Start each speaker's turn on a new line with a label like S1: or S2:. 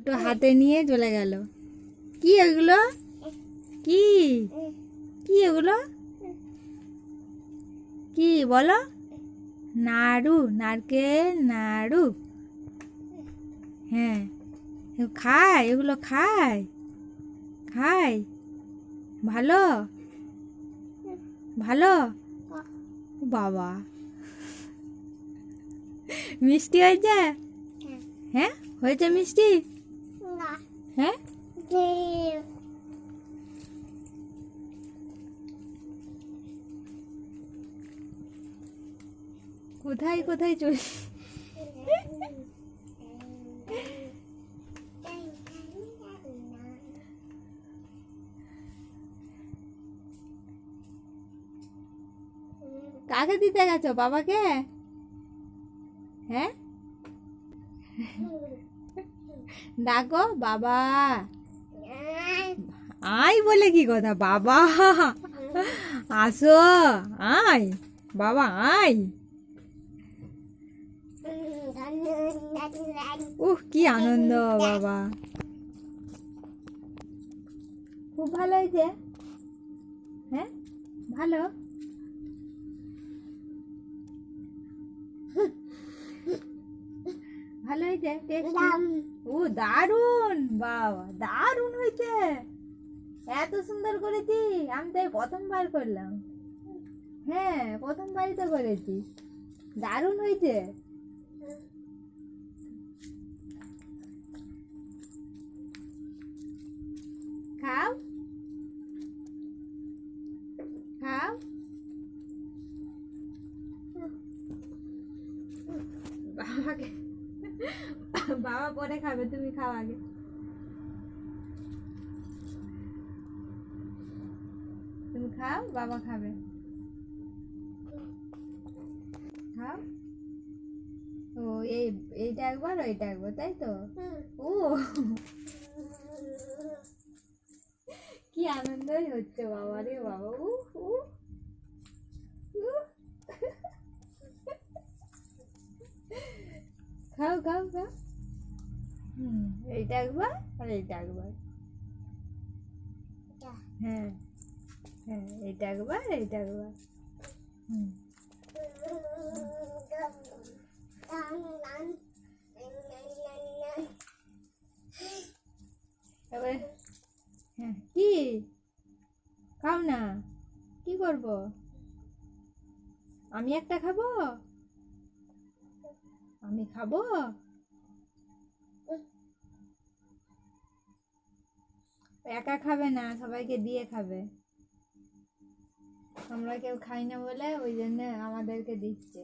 S1: দুটো হাতে নিয়ে চলে গেল। কি এগুলো? কি কি এগুলো? কি বলো? নাড়ু, নারকেল নাড়ু। হ্যাঁ, খায়, এগুলো খায়, খায়। ভালো, ভালো। বাবা, মিষ্টি হয়েছে? হ্যাঁ, হয়েছে মিষ্টি? হ্যাঁ, কোথায় কোথায় চলে? কাকে দিতে গেছো? বাবাকে? হ্যাঁ, ডাকো বাবা। আই বলে কি কথা? বাবা আসো, আয় বাবা, আয়। কি আনন্দ বাবা, খুব ভালো হয়েছে। হ্যাঁ, ভালো। ভালো হয়েছে, দারুন বাবা, দারুন হয়েছে। এত সুন্দর করেছি, আমি তো প্রথমবার করলাম। হ্যাঁ, প্রথমবারই তো করেছি। দারুন হয়েছে। খাও, খাও। বাবাকে, বাবা পরে খাবে, তুমি খাও আগে। তুমি খাও, বাবা খাবে। খাও। ও, এইটা একবার, ওইটা একবার, তাই তো? ও, কি আনন্দই হচ্ছে বাবা রে বাবা। খাও খাও খাও। এইটা একবার আর এইটা একবার। হ্যাঁ, হ্যাঁ, এইটা একবার, এইটা একবার। এবারে হ্যাঁ, কি খাও না? কি করব? আমি একটা খাবো? আমি খাবো? একা খাবে না, সবাইকে দিয়ে খাবে। আমরা কেউ খাই না বলে ওই জন্য আমাদেরকে দিচ্ছে।